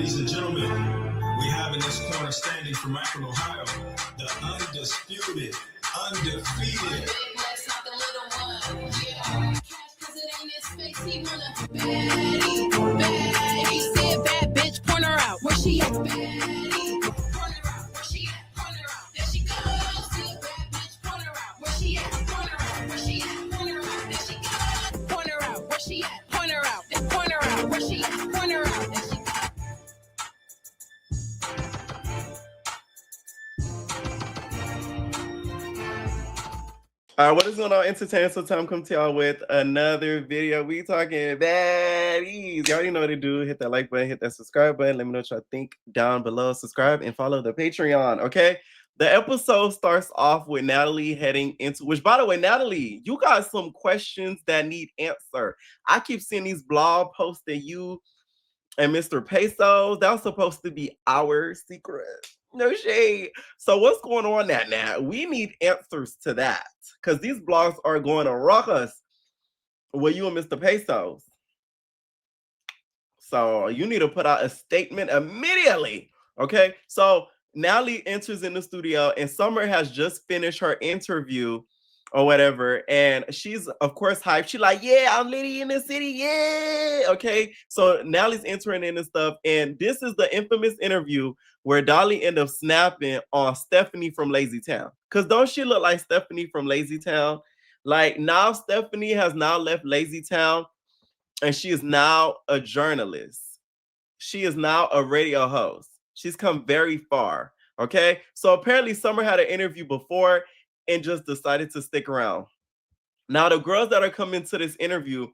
Ladies and gentlemen, we have in this corner standing from Akron, Ohio, the undisputed, undefeated. Baddie said bad bitch, point her out. Where she at? Baddie, point her out. Where she at? Point her out. There she goes. See a bad bitch, point her out. Where she at? Point her out. Where she at? Point her out. There she goes. Point her out. Where she at? Point her out. Point her out. Where she at? Point her out. There she goes. All right, what is going on, entertainment? So time come to y'all with another video. We talking baddies. You already know what to do. Hit that like button, hit that subscribe button. Let me know what y'all think down below. Subscribe and follow the Patreon, okay? The episode starts off with Natalie heading into, which by the way, Natalie, you got some questions that need answer. I keep seeing these blog posts that you and Mr. Pesos, that was supposed to be our secret. No shade. So what's going on now? We need answers to that because these blogs are going to rock us with you and Mr. Pesos. So you need to put out a statement immediately. Okay. So Natalie enters in the studio and Summer has just finished her interview or whatever. And she's, of course, hyped. She's like, yeah, I'm Liddy in the city. Yeah. Okay. So Natalie's entering in and stuff. And this is the infamous interview where Dolly ended up snapping on Stephanie from Lazy Town. Because don't she look like Stephanie from Lazy Town? Like now Stephanie has now left Lazy Town and she is now a journalist. She is now a radio host. She's come very far. Okay. So apparently Summer had an interview before and just decided to stick around. Now, the girls that are coming to this interview,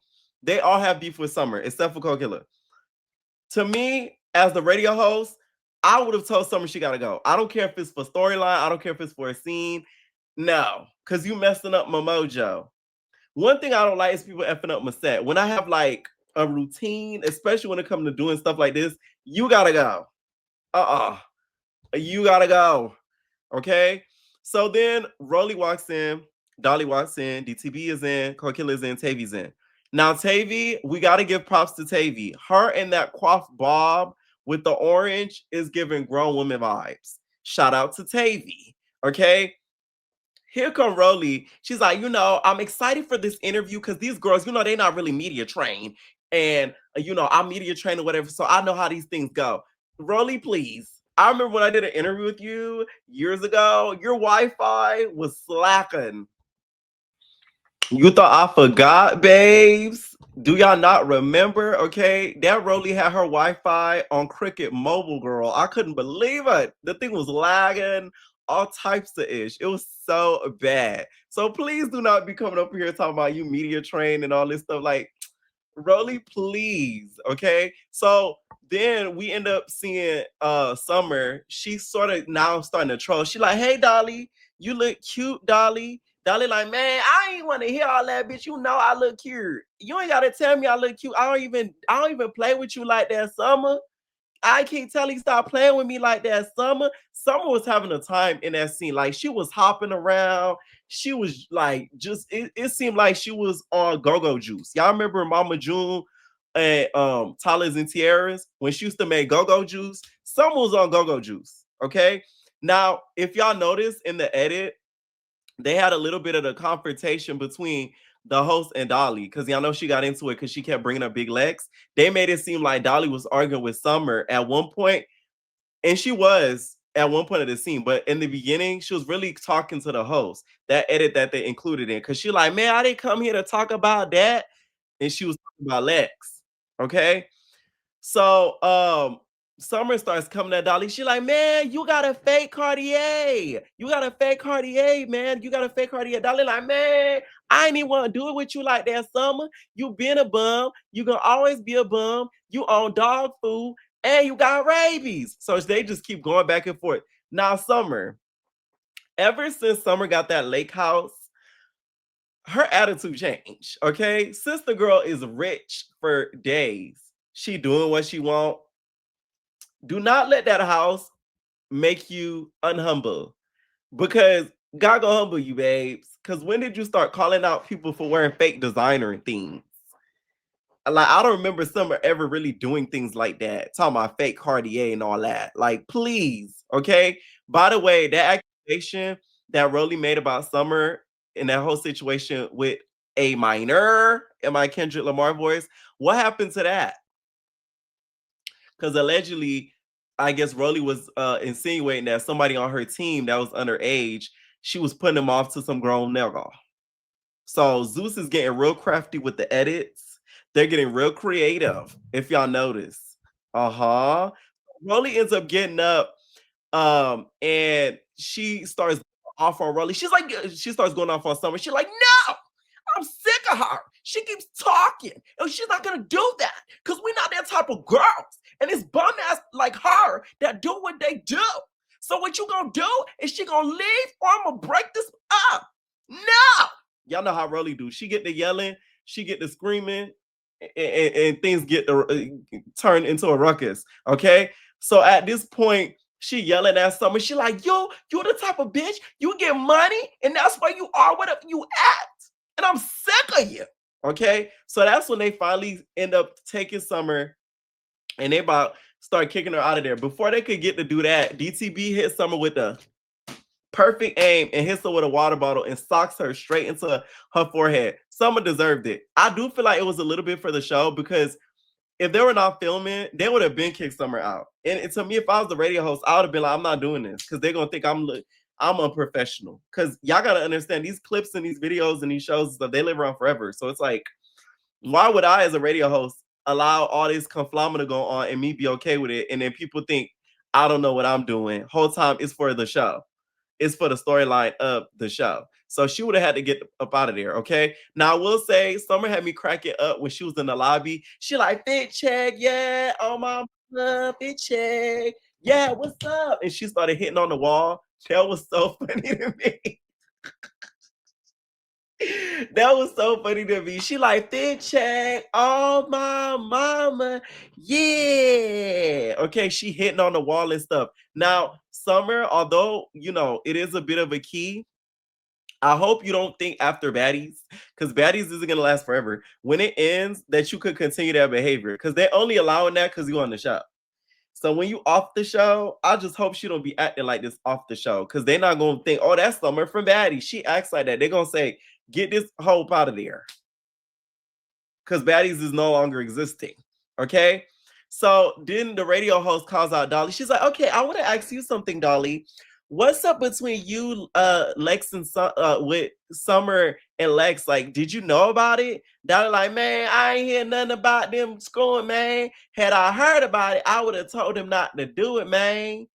they all have beef with Summer, except for Coquilla. To me, as the radio host, I would have told Summer she got to go. I don't care if it's for storyline. I don't care if it's for a scene. No, because you messing up my mojo. One thing I don't like is people effing up my set. When I have like a routine, especially when it comes to doing stuff like this, you got to go. You got to go. Okay? So then Rolly walks in, Dolly walks in, DTB is in, Coquilla is in, Tavy's in. Now, Tavy, we got to give props to Tavy. Her and that coif bob with the orange is giving grown woman vibes. Shout out to Tavy. Okay? Here come Rolly. She's like, I'm excited for this interview because these girls, they're not really media trained. And, I'm media trained or whatever, so I know how these things go. Rolly, please. I remember when I did an interview with you years ago, your Wi-Fi was slacking. You thought I forgot, babes? Do y'all not remember? Okay, that Rolly had her Wi-Fi on Cricket Mobile, girl. I couldn't believe it. The thing was lagging, all types of ish. It was so bad. So please do not be coming up here talking about you media trained and all this stuff. Like, Rolly, please. Okay, so then we end up seeing Summer. She's sort of now starting to troll. She's like, hey, Dolly, you look cute, Dolly. Dolly like, man, I ain't want to hear all that, bitch. You know I look cute. You ain't gotta tell me I look cute. I don't even play with you like that, Summer. I can't tell you stop playing with me like that, Summer. Summer was having a time in that scene. Like she was hopping around. She was like, it seemed like she was on go-go juice. Y'all remember Mama June and Talas and Tiaras when she used to make go-go juice? Summer was on go-go juice. Okay. Now, if y'all notice in the edit, they had a little bit of a confrontation between the host and Dolly because y'all know she got into it because she kept bringing up Big Lex. They made it seem like Dolly was arguing with Summer at one point, and she was at one point of the scene, but in the beginning, she was really talking to the host. That edit that they included in, because she like, man, I didn't come here to talk about that, and she was talking about Lex. Okay, so Summer starts coming at Dolly. She like, man, you got a fake Cartier. You got a fake Cartier, man. You got a fake Cartier. Dolly like, man, I ain't even want to do it with you like that, Summer. You been a bum. You gonna always be a bum. You own dog food and you got rabies. So they just keep going back and forth. Now, Summer, ever since Summer got that lake house, her attitude changed, okay? Sister girl is rich for days. She doing what she want. Do not let that house make you unhumble, because God gonna humble you, babes. Because when did you start calling out people for wearing fake designer things? Like, I don't remember Summer ever really doing things like that. Talking about fake Cartier and all that. Like, please, okay? By the way, that accusation that Rolly made about Summer in that whole situation with a minor in my Kendrick Lamar voice, what happened to that? Because allegedly, I guess Rolly was insinuating that somebody on her team that was underage, she was putting him off to some grown nigga. So Zeus is getting real crafty with the edits. They're getting real creative, if y'all notice. Rolly ends up getting up, and she starts off on Rolly. She starts going off on Summer. She's like, no, I'm sick of her. She keeps talking, and she's not gonna do that because we're not that type of girls. And it's bum ass like her that do what they do. So what you gonna do? Is she gonna leave, or I'm gonna break this up? No. Y'all know how Rolly do. She get the yelling, she get the screaming, and things get turned into a ruckus. Okay, so at this point, she yelling at Summer. She like, yo, you're the type of bitch, you get money, and that's why you are whatever you act. And I'm sick of you. Okay, so that's when they finally end up taking Summer, and they about start kicking her out of there. Before they could get to do that, DTB hit Summer with a perfect aim and hits her with a water bottle and socks her straight into her forehead. Summer deserved it. I do feel like it was a little bit for the show, because if they were not filming, they would have been kicked Summer out. And to me, if I was the radio host, I would have been like, I'm not doing this, because they're gonna think I'm unprofessional. Because y'all gotta understand, these clips and these videos and these shows and stuff, they live around forever. So it's like, why would I, as a radio host, allow all this conflammation to go on and me be okay with it? And then people think I don't know what I'm doing. Whole time it's for the show. It's for the storyline of the show. So she would have had to get up out of there, okay? Now, I will say, Summer had me cracking up when she was in the lobby. She like, fit check, yeah, oh my fit check. Yeah, what's up? And she started hitting on the wall. That was so funny to me. That was so funny to me. She like, fit check, oh my mama, yeah. Okay, she hitting on the wall and stuff. Now, Summer, although, it is a bit of a key, I hope you don't think after Baddies, because Baddies isn't going to last forever, when it ends, that you could continue that behavior, because they're only allowing that because you're on the show. So when you off the show, I just hope she don't be acting like this off the show, because they're not going to think, oh, that's Summer from Baddies. She acts like that. They're going to say, get this hoe out of there, because Baddies is no longer existing. Okay? So then the radio host calls out Dolly. She's like, okay, I want to ask you something, Dolly. What's up between you, Lex, and with Summer and Lex? Like, did you know about it? Dolly like, man, I ain't hear nothing about them screwing, man. Had I heard about it, I would have told them not to do it, man.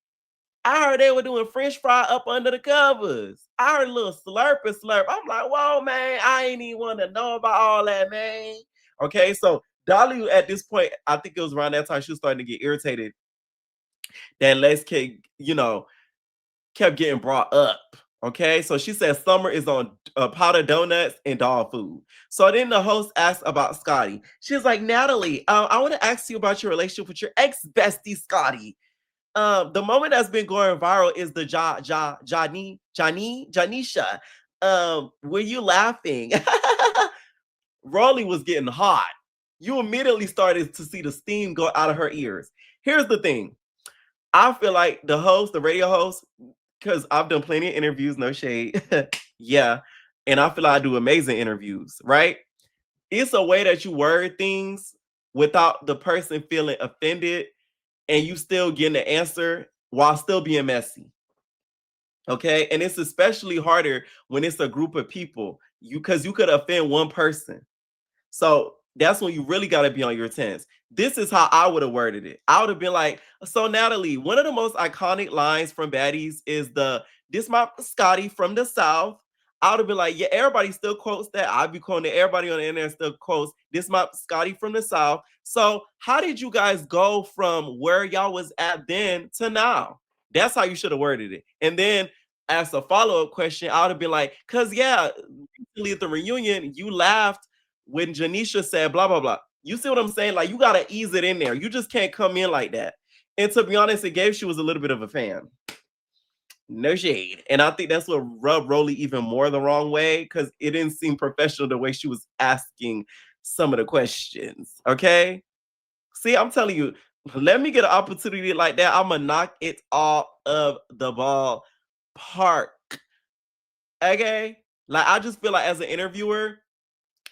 I heard they were doing French fry up under the covers. I heard a little slurp. I'm like, whoa, man, I ain't even want to know about all that, man. Okay, so Dolly, at this point, I think it was around that time she was starting to get irritated that Lex kept getting brought up. Okay, so she said Summer is on powdered donuts and dog food. So then the host asked about Scotty. She was like, Natalie, I want to ask you about your relationship with your ex-bestie, Scotty. The moment that's been going viral is the Janisha. Were you laughing? Rolly was getting hot. You immediately started to see the steam go out of her ears. Here's the thing. I feel like the radio host, because I've done plenty of interviews, no shade. Yeah. And I feel like I do amazing interviews, right? It's a way that you word things without the person feeling offended, and you still getting the answer while still being messy. Okay. And it's especially harder when it's a group of people, because you could offend one person. So that's when you really got to be on your tens. This is how I would have worded it. I would have been like, so Natalie, one of the most iconic lines from Baddies is this my Scotty from the South. I would have been like, yeah, everybody still quotes that. I'd be quoting it. Everybody on the internet still quotes this my Scotty from the South. So how did you guys go from where y'all was at then to now? That's how you should have worded it. And then as a follow-up question, I would have been like, because yeah, recently at the reunion, you laughed when Janisha said blah, blah, blah. You see what I'm saying? Like, you got to ease it in there. You just can't come in like that. And to be honest, it gave she was a little bit of a fan. No shade. And I think that's what rubbed Rolly even more the wrong way, because it didn't seem professional the way she was asking some of the questions. Okay. See, I'm telling you, let me get an opportunity like that. I'm gonna knock it off of the ball park. Okay. Like, I just feel like as an interviewer,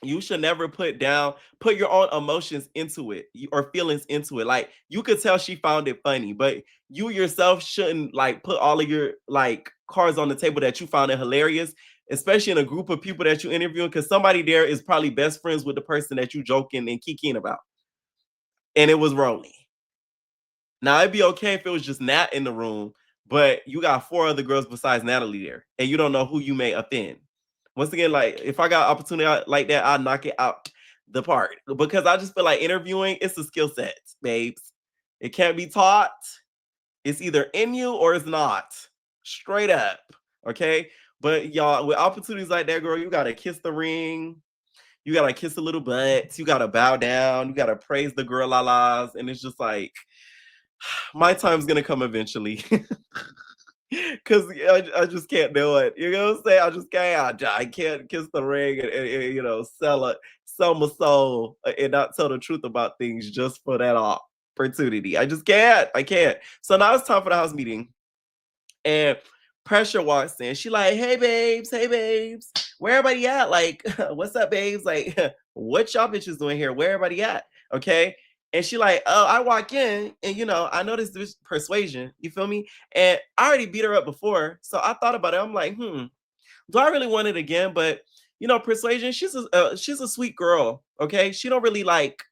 you should never put your own emotions into it or feelings into it. Like, you could tell she found it funny, but you yourself shouldn't like put all of your like cards on the table that you found it hilarious, especially in a group of people that you interviewing, because somebody there is probably best friends with the person that you joking and kikiing about. And it was Rolly. Now, it'd be okay if it was just Nat in the room, but you got 4 other girls besides Natalie there, and you don't know who you may offend. Once again, like, if I got opportunity like that, I'll knock it out the park, because I just feel like interviewing, it's a skill set, babes. It can't be taught. It's either in you or it's not. Straight up. Okay. But y'all, with opportunities like that, girl, you gotta kiss the ring. You gotta kiss the little butts. You gotta bow down. You gotta praise the girl la-las. And it's just like, my time's gonna come eventually. Cause I just can't do it. You know what I'm saying? I just can't. I can't kiss the ring and sell my soul and not tell the truth about things just for that opportunity. I just can't. I can't. So now it's time for the house meeting. And Pressure walks in. She like, hey babes, where everybody at? Like, what's up, babes? Like, what y'all bitches doing here? Where everybody at? Okay. And she like, oh, I walk in and I noticed this Persuasion. You feel me? And I already beat her up before. So I thought about it. I'm like, do I really want it again? But Persuasion, she's a sweet girl. Okay. She don't really like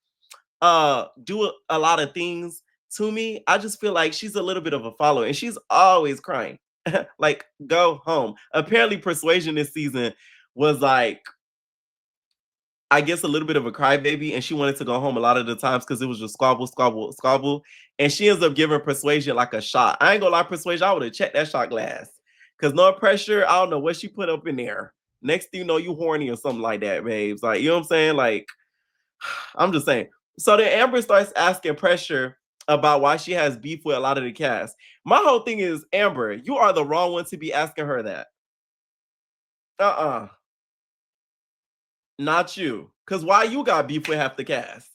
do a lot of things to me. I just feel like she's a little bit of a follower and she's always crying. Like, go home. Apparently Persuasion this season was like, I guess, a little bit of a crybaby, and she wanted to go home a lot of the times because it was just squabble, squabble, squabble. And she ends up giving Persuasion like a shot. I ain't gonna lie, Persuasion, I would have checked that shot glass. Cause no pressure, I don't know what she put up in there. Next thing you know, you horny or something like that, babes. Like, you know what I'm saying? Like, I'm just saying. So then Amber starts asking Pressure about why she has beef with a lot of the cast. My whole thing is, Amber, you are the wrong one to be asking her that. Not you. Because why you got beef with half the cast?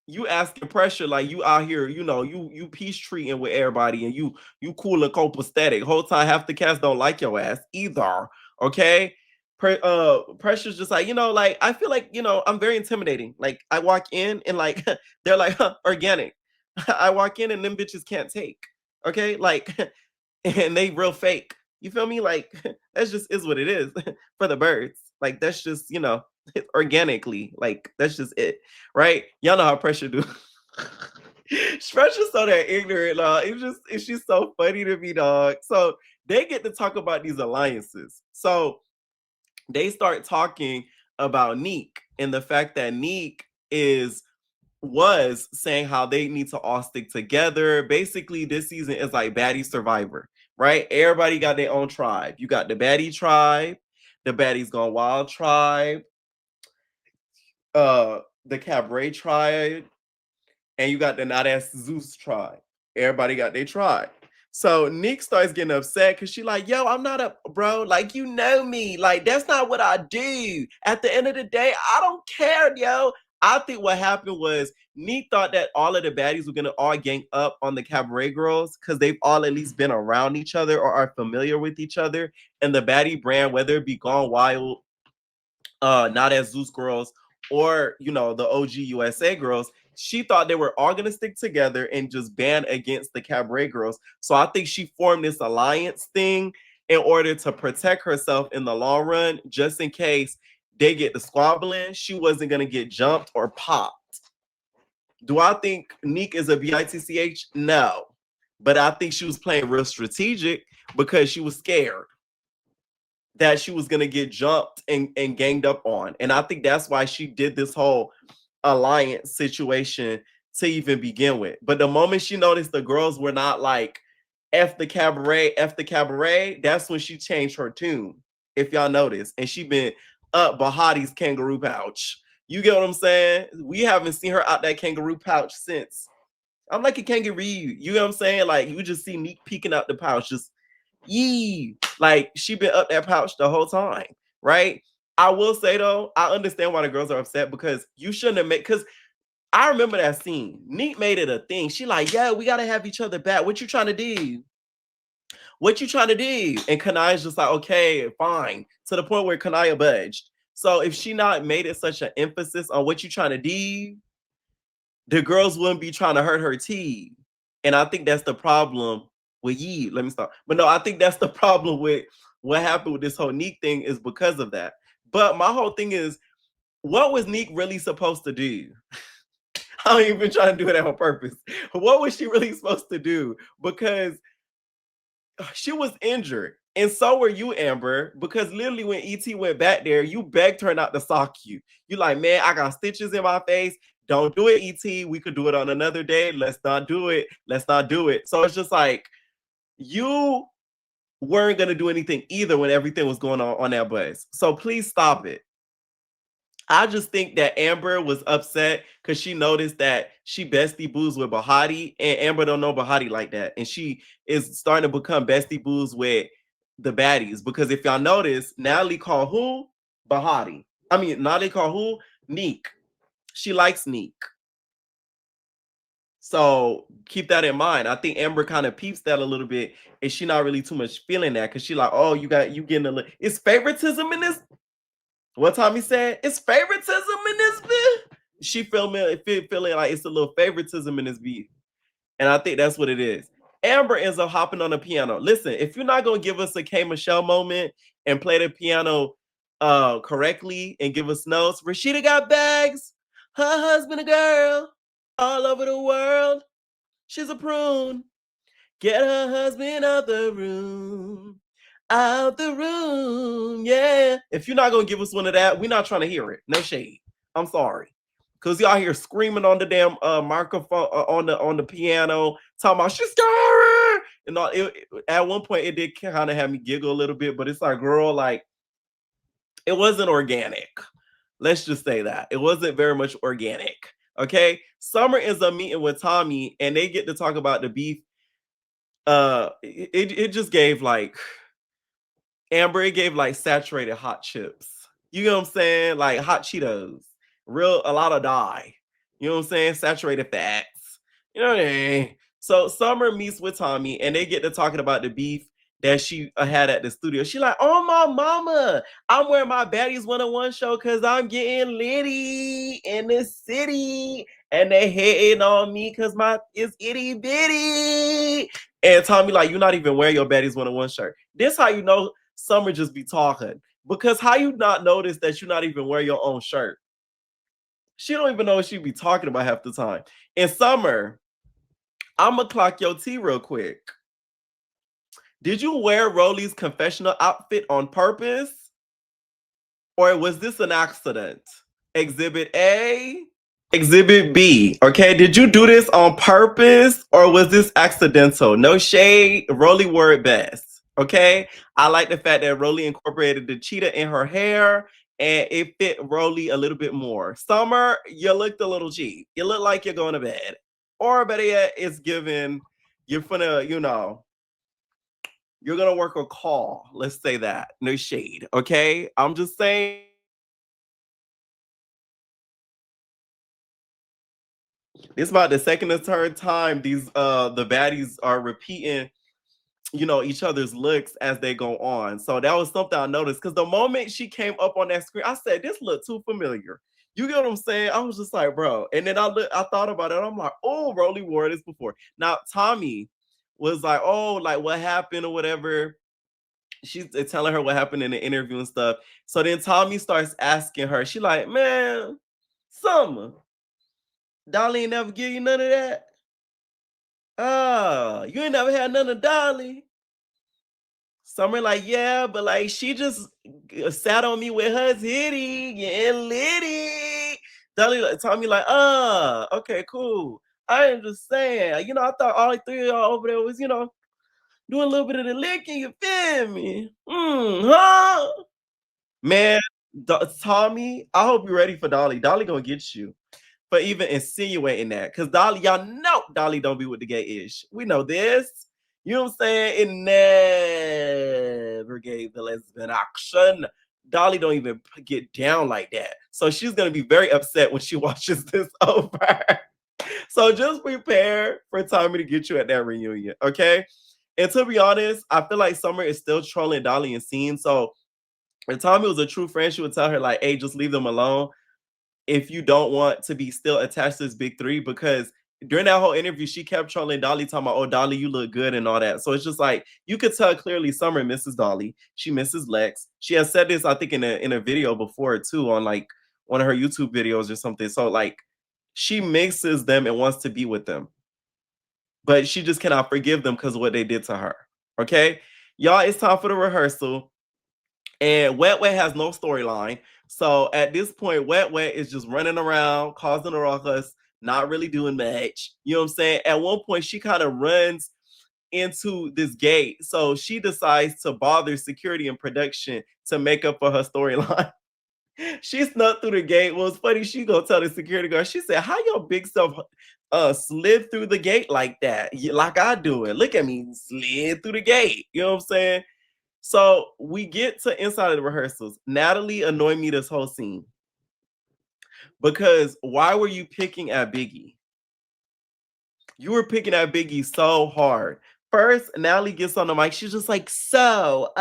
You asking Pressure like you out here, you peace treating with everybody and you cool and copacetic. Whole time half the cast don't like your ass either. Okay? Pressure's just like, like, I feel like, I'm very intimidating. Like, I walk in and like they're like, organic. I walk in and them bitches can't take. Okay? Like, and they real fake. You feel me? Like, that's just is what it is for the birds. Like, that's just, organically. Like, that's just it. Right? Y'all know how Pressure do. Pressure's so that ignorant, it's just so funny to me, dog. So they get to talk about these alliances. So they start talking about Neek and the fact that Neek was saying how they need to all stick together. Basically, this season is like Baddie Survivor, right? Everybody got their own tribe. You got the Baddie tribe, the Baddies Gone Wild tribe, the Cabaret tribe, and you got the Not Ass Zeus tribe. Everybody got their tribe. So Nick starts getting upset because she like, yo, I'm not a bro. Like, you know me. Like, that's not what I do. At the end of the day, I don't care, yo. I think what happened was Nick thought that all of the baddies were going to all gang up on the Cabaret girls because they've all at least been around each other or are familiar with each other. And the baddie brand, whether it be Gone Wild, Not As Zeus girls, or, the OG USA girls, she thought they were all going to stick together and just ban against the Cabaret girls. So I think she formed this alliance thing in order to protect herself in the long run, just in case they get the squabbling. She wasn't going to get jumped or popped. Do I think Neek is a bitch? No. But I think she was playing real strategic because she was scared that she was going to get jumped and ganged up on. And I think that's why she did this whole alliance situation to even begin with. But the moment she noticed the girls were not like F the cabaret, that's when she changed her tune, if y'all notice. And she been up Bahati's kangaroo pouch. You get what I'm saying? We haven't seen her out that kangaroo pouch since. I'm like a kangaroo. You know what I'm saying? Like, you just see me peeking out the pouch, just yee. Like, she been up that pouch the whole time, right? I will say though, I understand why the girls are upset because you shouldn't have made, because I remember that scene. Neat made it a thing. She like, yeah, we gotta have each other back. What you trying to do? What you trying to do? And Kanaya's just like, okay, fine. To the point where Kanaya budged. So if she not made it such an emphasis on what you trying to do, the girls wouldn't be trying to hurt her tea. And I think that's the problem with Yee. Let me stop. But no, I think that's the problem with what happened with this whole Neek thing is because of that. But my whole thing is, what was Neek really supposed to do? I ain't even trying to do it on purpose. What was she really supposed to do? Because she was injured. And so were you, Amber, because literally when ET went back there, you begged her not to sock you. You like, man, I got stitches in my face. Don't do it, ET. We could do it on another day. Let's not do it. Let's not do it. So it's just like, you weren't going to do anything either when everything was going on that bus. So please stop it. I just think that Amber was upset because she noticed that she bestie boos with Bahati, and Amber don't know Bahati like that. And she is starting to become bestie boos with the baddies. Because if y'all notice, Natalie called who? Bahati. I mean, Natalie called who? Neek. She likes Neek. So keep that in mind. I think Amber kind of peeps that a little bit, and she not really too much feeling that because she like, oh, you getting a little. It's favoritism in this. One time he said, it's favoritism in this beef. She feeling like it's a little favoritism in this beef. And I think that's what it is. Amber ends up hopping on the piano. Listen, if you're not going to give us a K. Michelle moment and play the piano correctly and give us notes, Rashida got bags. Her husband a girl all over the world. She's a prune. Get her husband out the room. Out the room, yeah. If you're not gonna give us one of that, we're not trying to hear it. No shade. I'm sorry, cause y'all here screaming on the damn microphone on the piano, talking about she's scary. And all, at one point, it did kind of have me giggle a little bit, but it's like, girl, like it wasn't organic. Let's just say that it wasn't very much organic. Okay, Summer ends up meeting with Tommy, and they get to talk about the beef. It just gave like. Amber, it gave like saturated hot chips. You know what I'm saying? Like hot Cheetos. A lot of dye. You know what I'm saying? Saturated fats. You know what I mean? So Summer meets with Tommy and they get to talking about the beef that she had at the studio. She like, oh my mama, I'm wearing my Baddies 101 show because I'm getting litty in the city. And they hating on me because my it's itty bitty. And Tommy like, you're not even wearing your Baddies 101 shirt. This how you know Summer just be talking. Because how you not notice that you're not even wearing your own shirt? She don't even know what she be talking about half the time. In Summer, I'ma clock your tea real quick. Did you wear Rolly's confessional outfit on purpose? Or was this an accident? Exhibit A, Exhibit B. Okay, did you do this on purpose or was this accidental? No shade, Rolly wore it best. Okay, I like the fact that Rolly incorporated the cheetah in her hair and it fit Rolly a little bit more. Summer, you looked a little cheap. You look like you're going to bed. Or better yet, it's given you're finna, you're gonna work a call. Let's say that. No shade. Okay. I'm just saying. This is about the second or third time these the baddies are repeating, each other's looks as they go on. So that was something I noticed because the moment she came up on that screen, I said, this looked too familiar. You get what I'm saying? I was just like, bro. And then I thought about it. I'm like, oh, Rolly wore this before. Now Tommy was like, oh, like what happened or whatever. She's telling her what happened in the interview and stuff. So then Tommy starts asking her. She like, man, Summer, Dolly ain't never give you none of that. Oh, you ain't never had none of Dolly. Summer like, yeah, but like she just sat on me with her titty, getting litty. Dolly like Tommy like, okay, cool. I am just saying, I thought all three of y'all over there was, doing a little bit of the licking, you feel me? Huh? Man, Tommy, I hope you're ready for Dolly. Dolly gonna get you for even insinuating that. Because Dolly, y'all know Dolly don't be with the gay ish. We know this. You know what I'm saying? It never gave the lesbian action. Dolly don't even get down like that. So she's gonna be very upset when she watches this over. So just prepare for Tommy to get you at that reunion, okay? And to be honest, I feel like Summer is still trolling Dolly and Scene. So if Tommy was a true friend, she would tell her, like, hey, just leave them alone if you don't want to be still attached to this big three. Because during that whole interview, she kept trolling Dolly, talking about, oh, Dolly, you look good and all that. So it's just like, you could tell clearly Summer misses Dolly. She misses Lex. She has said this, I think, in a video before too, on like one of her YouTube videos or something. So like, she misses them and wants to be with them, but she just cannot forgive them because of what they did to her. Okay, y'all, it's time for the rehearsal. And Wet Wet has no storyline. So at this point, Wet Wet is just running around, causing a ruckus, not really doing much. You know what I'm saying? At one point, she kind of runs into this gate. So she decides to bother security and production to make up for her storyline. She snuck through the gate. Well, it's funny. She go tell the security guard. She said, "How your big self slid through the gate like that? Like I do it. Look at me, slid through the gate." You know what I'm saying? So we get to inside of the rehearsals. Natalie annoyed me this whole scene because why were you picking at Biggie? You were picking at Biggie so hard. First, Natalie gets on the mic. She's just like, so,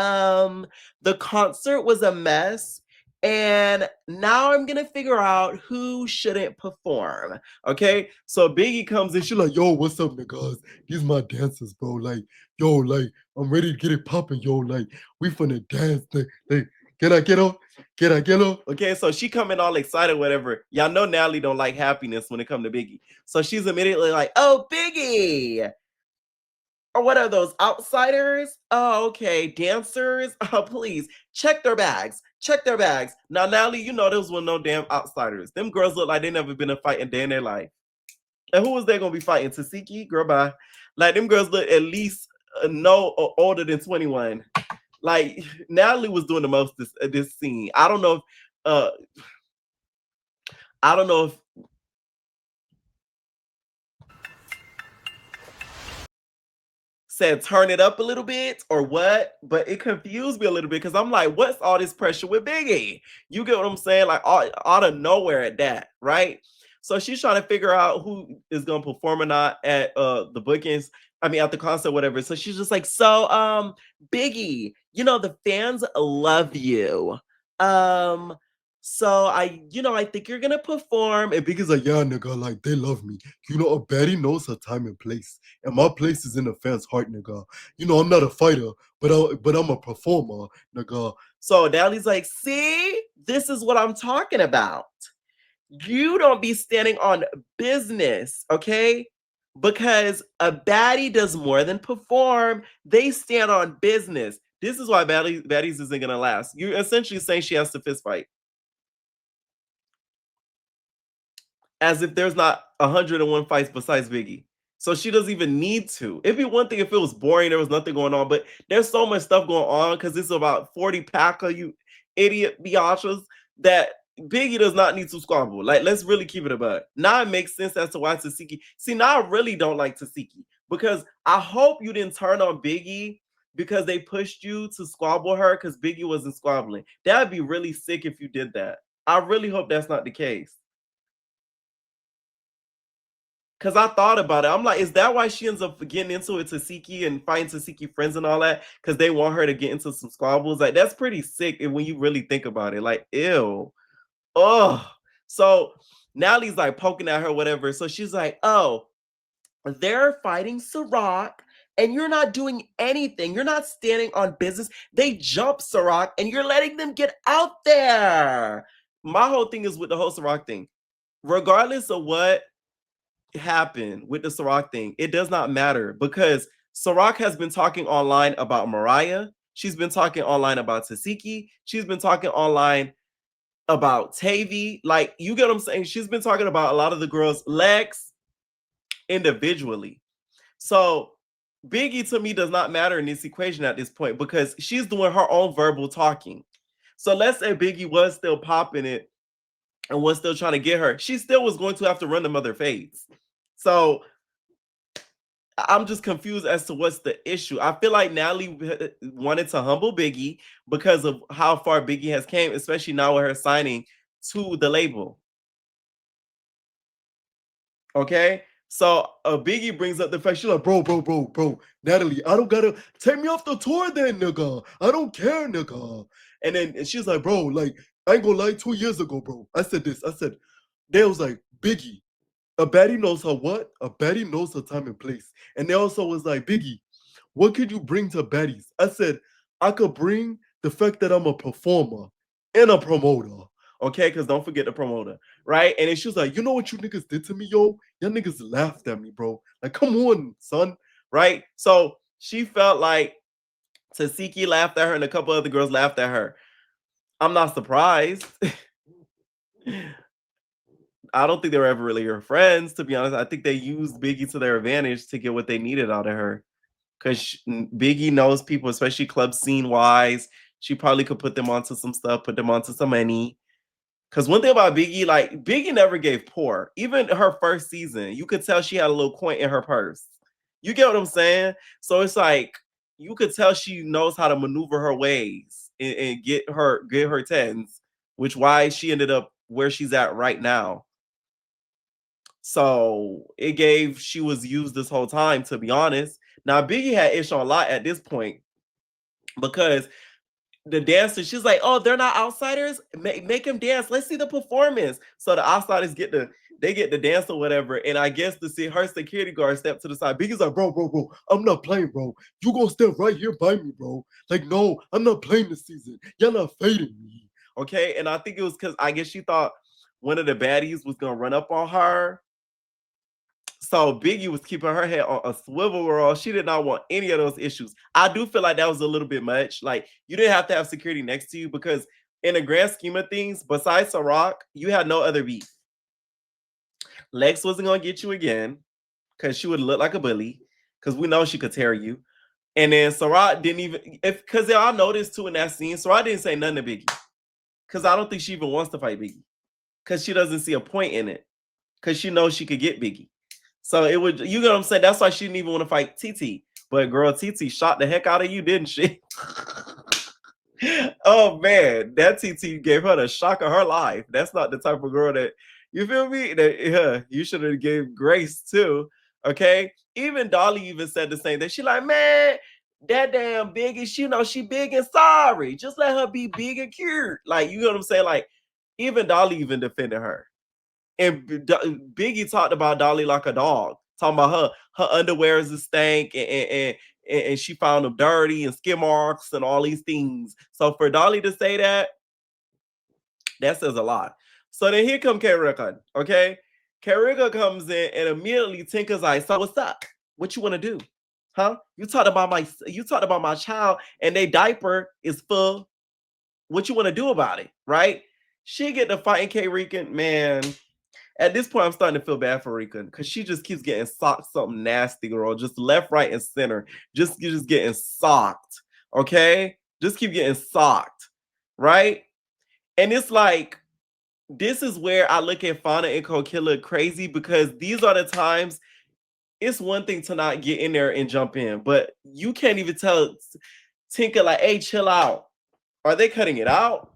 the concert was a mess. And now I'm gonna figure out who shouldn't perform. Okay. So Biggie comes in, she's like, yo, what's up, niggas? These my dancers, bro. Like, yo, like, I'm ready to get it popping, yo. Like, we finna dance. Like, can I get up? Can I get up? Okay, so she coming all excited, whatever. Y'all know Natalie don't like happiness when it come to Biggie. So she's immediately like, oh, Biggie. Or what are those, outsiders? Oh, okay, dancers? Oh, please, check their bags. Check their bags. Now, Natalie, you know those were no damn outsiders. Them girls look like they never been in a fight a day in their life. And who was they gonna be fighting? Tasiki? Girl, bye. Like, them girls look at least older than 21. Like, Natalie was doing the most this scene. I don't know if said turn it up a little bit or what, but it confused me a little bit because I'm like, what's all this pressure with Biggie? You get what I'm saying? Like, out of nowhere at that, right? So she's trying to figure out who is gonna perform or not at the bookings. I mean, at the concert, whatever. So she's just like, so Biggie, you know, the fans love you. So I think you're gonna perform. And Biggie's like, yeah, nigga, like they love me. You know, a baddie knows her time and place. And my place is in the fans' heart, nigga. You know, I'm not a fighter, but I'm a performer, nigga. So Natalie's like, see, this is what I'm talking about. You don't be standing on business, okay? Because a baddie does more than perform. They stand on business. This is why baddies isn't gonna last. You're essentially saying she has to fist fight. As if there's not 101 fights besides Biggie. So she doesn't even need to. It'd be one thing if it was boring, there was nothing going on, but there's so much stuff going on because it's about 40 pack of you idiot biatches that Biggie does not need to squabble. Like, let's really keep it about. Now it makes sense as to why Tasiki. See, now I really don't like Tasiki because I hope you didn't turn on Biggie because they pushed you to squabble her because Biggie wasn't squabbling. That'd be really sick if you did that. I really hope that's not the case. Because I thought about it. I'm like, is that why she ends up getting into it, Tasiki, and fighting Tasiki friends and all that? Because they want her to get into some squabbles. Like, that's pretty sick when you really think about it. Like, ew. Oh. So Natalie's like poking at her, whatever. So she's like, oh, they're fighting Ciroc, and you're not doing anything. You're not standing on business. They jump Ciroc, and you're letting them get out there. My whole thing is with the whole Ciroc thing. Regardless of what happened with the Ciroc thing, it does not matter because Ciroc has been talking online about Mariah. She's been talking online about Tasiki. She's been talking online about Tavy. Like, you get what I'm saying? She's been talking about a lot of the girls, Lex, individually. So Biggie to me does not matter in this equation at this point because she's doing her own verbal talking. So let's say Biggie was still popping it and was still trying to get her. She still was going to have to run the mother fades. So I'm just confused as to what's the issue. I feel like Natalie wanted to humble Biggie because of how far Biggie has came, especially now with her signing to the label. Okay, so Biggie brings up the fact, she's like, bro, Natalie, I don't gotta take me off the tour then, nigga. I don't care, nigga. And then she's like, bro, like, I ain't gonna lie, 2 years ago, bro, I said this. I said, they was like, Biggie, a baddie knows her what? A baddie knows her time and place. And they also was like, Biggie, what could you bring to baddies? I said, I could bring the fact that I'm a performer and a promoter. Okay, because don't forget the promoter, right? And then she was like, you know what you niggas did to me, yo? Y'all niggas laughed at me, bro. Like, come on, son, right? So she felt like Tasiki laughed at her and a couple other girls laughed at her. I'm not surprised. I don't think they were ever really her friends, to be honest. I think they used Biggie to their advantage to get what they needed out of her. Because Biggie knows people, especially club scene wise. She probably could put them onto some stuff, put them onto some money. Because one thing about Biggie, like, Biggie never gave poor. Even her first season, you could tell she had a little coin in her purse. You get what I'm saying? So it's like, you could tell she knows how to maneuver her ways and get her tens, which why she ended up where she's at right now. So she was used this whole time, to be honest. Now Biggie had ish on a lot at this point because the dancers, she's like, oh, they're not outsiders. Make them dance. Let's see the performance. So the outsiders get the dance or whatever. And I guess to see her security guard step to the side. Biggie's like, bro, I'm not playing, bro. You gonna step right here by me, bro. Like, no, I'm not playing this season. Y'all not fading me. Okay. And I think it was because I guess she thought one of the baddies was gonna run up on her. So Biggie was keeping her head on a swivel, girl. She did not want any of those issues. I do feel like that was a little bit much. Like, you didn't have to have security next to you because in the grand scheme of things, besides Ciroc, you had no other beef. Lex wasn't going to get you again because she would look like a bully because we know she could tear you. And then Ciroc didn't even, because y'all noticed too in that scene, Ciroc didn't say nothing to Biggie because I don't think she even wants to fight Biggie because she doesn't see a point in it because she knows she could get Biggie. So it would, you know what I'm saying? That's why she didn't even want to fight TT. But girl, TT shot the heck out of you, didn't she? Oh man, that TT gave her the shock of her life. That's not the type of girl that, you feel me? That you should have gave grace to. Okay. Even Dolly even said the same thing. She like, man, that damn Biggie, she big and sorry. Just let her be big and cute. Like, you know what I'm saying? Like, even Dolly even defended her. And Biggie talked about Dolly like a dog, talking about her underwear is a stank and she found them dirty and skin marks and all these things. So for Dolly to say that says a lot. So then here come K-Rika, okay? K-Rika comes in and immediately Tinker's like, so what's up? What you want to do? Huh? You talked about my child and their diaper is full. What you want to do about it, right? She get to fighting K-Rika, man. At this point, I'm starting to feel bad for Rika because she just keeps getting socked something nasty, girl. Just left, right, and center. Just getting socked. Okay? Just keep getting socked. Right? And it's like, this is where I look at Fauna and Kokilla crazy because these are the times. It's one thing to not get in there and jump in, but you can't even tell Tinker, like, hey, chill out. Are they cutting it out?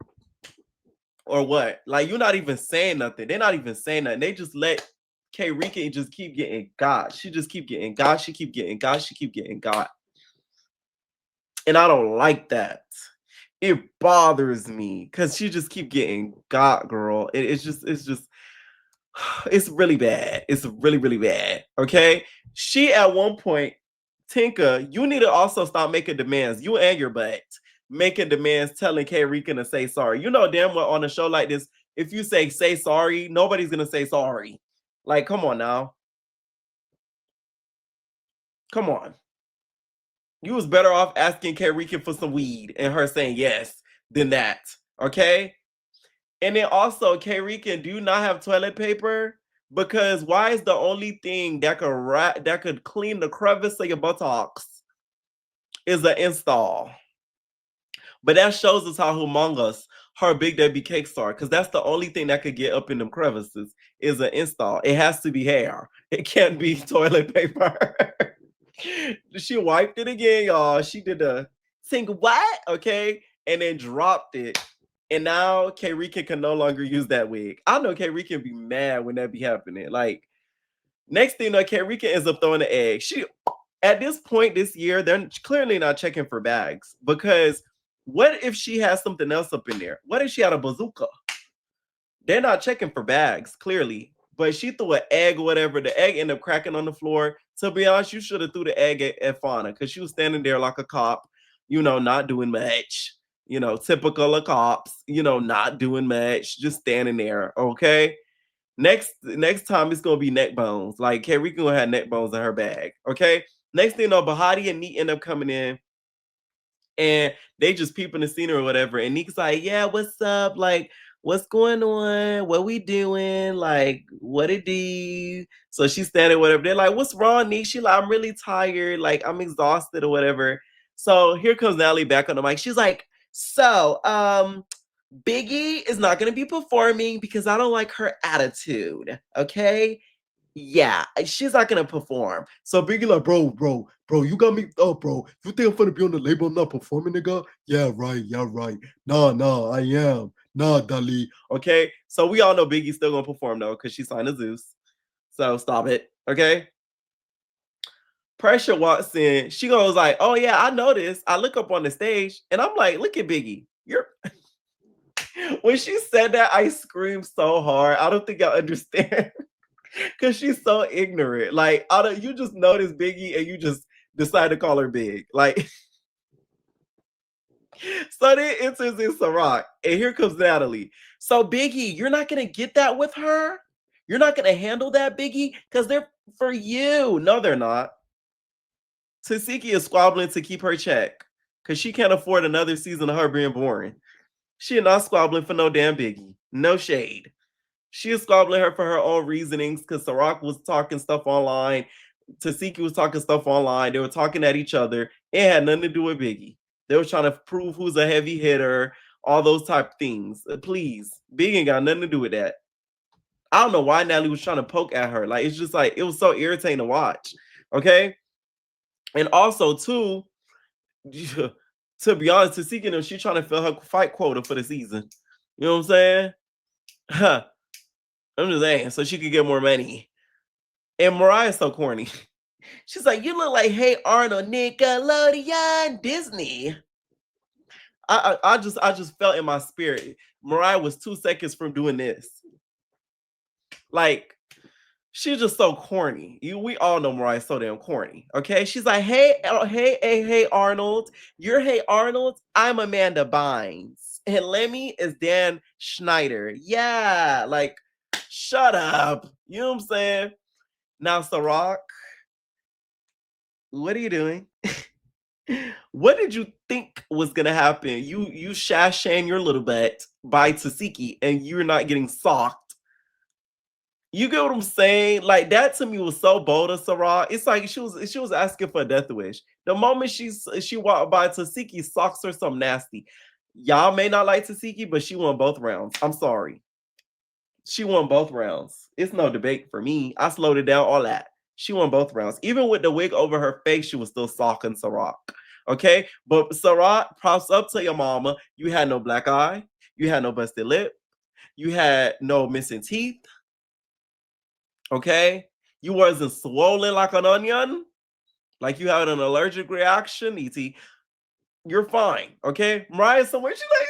Or what? Like, you're not even saying nothing. They're not even saying nothing. They just let K-Rika just keep getting got. She just keep getting got. She keep getting got. She keep getting got. And I don't like that. It bothers me because she just keep getting got, girl. It's just, it's really bad. It's really, really bad. Okay. She at one point, Tinka, you need to also stop making demands. You and your butt making demands, telling K-Rika to say sorry. You know damn well on a show like this, if you say sorry, nobody's gonna say sorry. Like, come on now. Come on. You was better off asking K-Rika for some weed and her saying yes than that. Okay. And then also, K-Rika, do you not have toilet paper? Because why is the only thing that could clean the crevice of your buttocks is an install? But that shows us how humongous her Big Debbie cakes are, because that's the only thing that could get up in them crevices is an install. It has to be hair. It can't be toilet paper. She wiped it again, y'all. She did the sing what? Okay. And then dropped it. And now K-Rican can no longer use that wig. I know K-Rican be mad when that be happening. Like, next thing you know, K-Rican ends up throwing the egg. At this point this year, they're clearly not checking for bags, because what if she has something else up in there? What if she had a bazooka? They're not checking for bags, clearly. But she threw an egg or whatever. The egg ended up cracking on the floor. To be honest, you should have threw the egg at Fauna, because she was standing there like a cop, not doing much. Typical of cops, not doing much, just standing there. Okay. Next time it's gonna be neck bones. Like Kerry gonna have neck bones in her bag. Okay. Next thing you know, Bahati and Neek end up coming in, and they just peeping the scenery or whatever. And Neek's like, yeah, what's up? Like, what's going on? What we doing? Like, what it do? So she's standing, whatever. They're like, what's wrong, Neek? She like, I'm really tired. Like, I'm exhausted or whatever. So here comes Natalie back on the mic. She's like, so, Biggie is not gonna be performing because I don't like her attitude. Okay. Yeah, she's not gonna perform. So Biggie like, bro, you got me. Oh, bro, you think I'm gonna be on the label? I'm not performing, nigga. Yeah, right. Nah, I am. Nah, Dali. Okay, so we all know Biggie's still gonna perform though, because she signed to Zeus. So stop it. Okay. Pressure walks in. She goes like, oh yeah, I noticed. I look up on the stage and I'm like, look at Biggie. You're when she said that, I screamed so hard. I don't think I understand. Because she's so ignorant. Like, you just notice Biggie and you just decide to call her big. Like, so then enters in Ciroc, and here comes Natalie. So, Biggie, you're not going to get that with her? You're not going to handle that, Biggie? Because they're for you. No, they're not. Tasiki is squabbling to keep her check because she can't afford another season of her being boring. She is not squabbling for no damn Biggie. No shade. She is squabbling her for her own reasonings, because Ciroc was talking stuff online. Tasiki was talking stuff online. They were talking at each other. It had nothing to do with Biggie. They were trying to prove who's a heavy hitter, all those type of things. Please, Biggie ain't got nothing to do with that. I don't know why Natalie was trying to poke at her. Like, it's just like, it was so irritating to watch. Okay. And also, too, to be honest, Tasiki, she's trying to fill her fight quota for the season. You know what I'm saying? Huh. I'm just saying, so she could get more money. And Mariah's so corny. She's like, you look like Hey Arnold, Nickelodeon, Disney. I just felt in my spirit. Mariah was 2 seconds from doing this. Like, she's just so corny. We all know Mariah's so damn corny. Okay, she's like, hey Arnold, you're Hey Arnold. I'm Amanda Bynes, and Lemmy is Dan Schneider. Yeah, like, shut up. You know what I'm saying? Now, Ciroc, what are you doing? What did you think was gonna happen? You shashing your little butt by Tasiki, and you're not getting socked. You get what I'm saying? Like, that to me was so bold of Ciroc. It's like she was asking for a death wish. The moment she walked by, Tasiki socks her some nasty. Y'all may not like Tasiki, but she won both rounds. I'm sorry. She won both rounds. It's no debate for me. I slowed it down, all that. She won both rounds. Even with the wig over her face, she was still socking Ciroc. Okay? But Ciroc, props up to your mama. You had no black eye. You had no busted lip. You had no missing teeth. Okay? You wasn't swollen like an onion. Like you had an allergic reaction, E.T. You're fine. Okay? Mariah somewhere, she's like...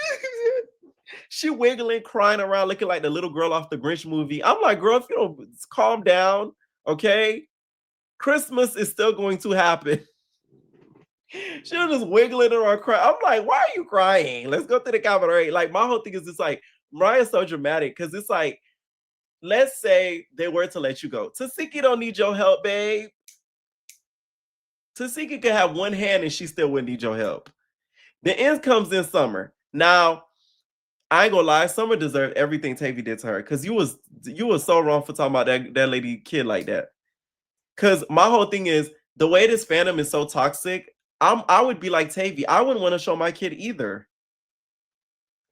She wiggling, crying around, looking like the little girl off the Grinch movie. I'm like, girl, if you don't calm down, okay? Christmas is still going to happen. She was just wiggling around, crying. I'm like, why are you crying? Let's go to the cabaret. Like, my whole thing is just like, Mariah's so dramatic, because it's like, let's say they were to let you go. Tasiki don't need your help, babe. Tasiki could have one hand and she still wouldn't need your help. The end comes in summer. Now, I ain't gonna lie, Summer deserved everything Tavy did to her, because you was so wrong for talking about that lady kid like that. Because my whole thing is, the way this fandom is so toxic, I would be like Tavy. I wouldn't want to show my kid either.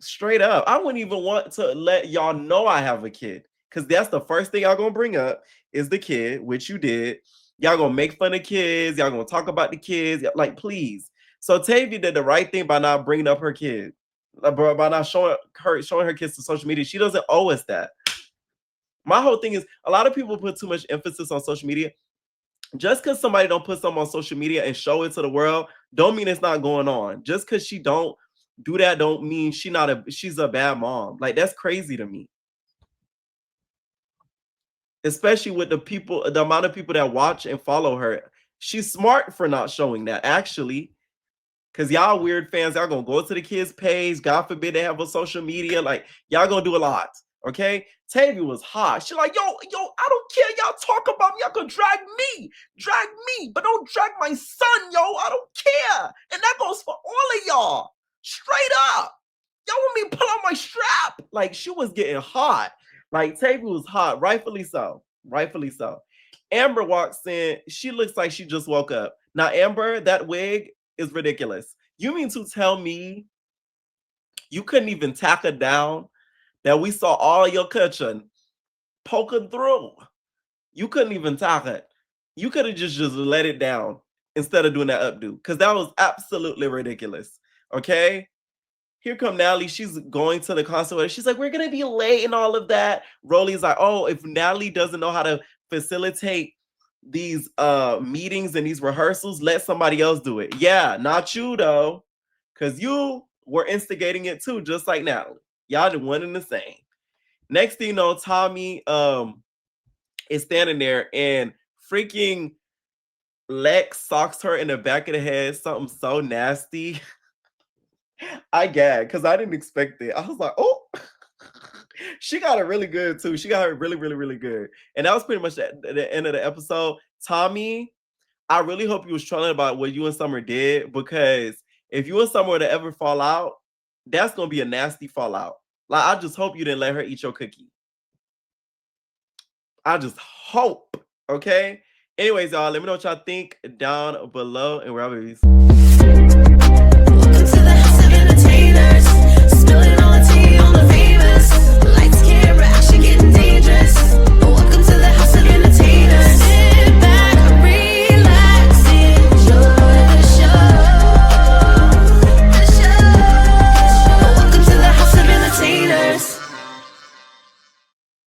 Straight up. I wouldn't even want to let y'all know I have a kid, because that's the first thing y'all gonna bring up is the kid, which you did. Y'all gonna make fun of kids. Y'all gonna talk about the kids. Like, please. So Tavy did the right thing by not bringing up her kid, by not showing her kids to social media. She doesn't owe us that. My whole thing is, a lot of people put too much emphasis on social media. Just because somebody don't put something on social media and show it to the world, don't mean it's not going on. Just because she don't do that, don't mean she's a bad mom. Like, that's crazy to me. Especially with the amount of people that watch and follow her. She's smart for not showing that, actually. Because y'all weird fans, y'all gonna go to the kids' page. God forbid they have a social media. Like, y'all gonna do a lot. Okay? Tavy was hot. She like, yo, I don't care. Y'all talk about me. Y'all can drag me, but don't drag my son, yo. I don't care. And that goes for all of y'all. Straight up. Y'all want me to pull out my strap? Like, she was getting hot. Like, Tavy was hot. Rightfully so. Rightfully so. Amber walks in. She looks like she just woke up. Now, Amber, that wig is ridiculous. You mean to tell me you couldn't even tack her down, that we saw all your cushion poking through? You couldn't even tack it. You could have just let it down instead of doing that updo, because that was absolutely ridiculous. Okay? Here come Natalie. She's going to the concert. She's like, we're going to be late and all of that. Rolly's like, oh, if Natalie doesn't know how to facilitate these meetings and these rehearsals, let somebody else do it. Yeah, not you, though, because you were instigating it too, just like Natalie. Y'all did one and the same. Next thing you know, Tommy is standing there, and freaking Lex socks her in the back of the head, something so nasty. I gagged because I didn't expect it. I was like, oh, she got it really good too. She got her really, really, really good. And that was pretty much the end of the episode. Tommy, I really hope you was trolling about what you and Summer did, because if you and Summer were to ever fall out, that's going to be a nasty fallout. Like, I just hope you didn't let her eat your cookie. I just hope. Okay? Anyways, y'all, let me know what y'all think down below, and we're out, babies.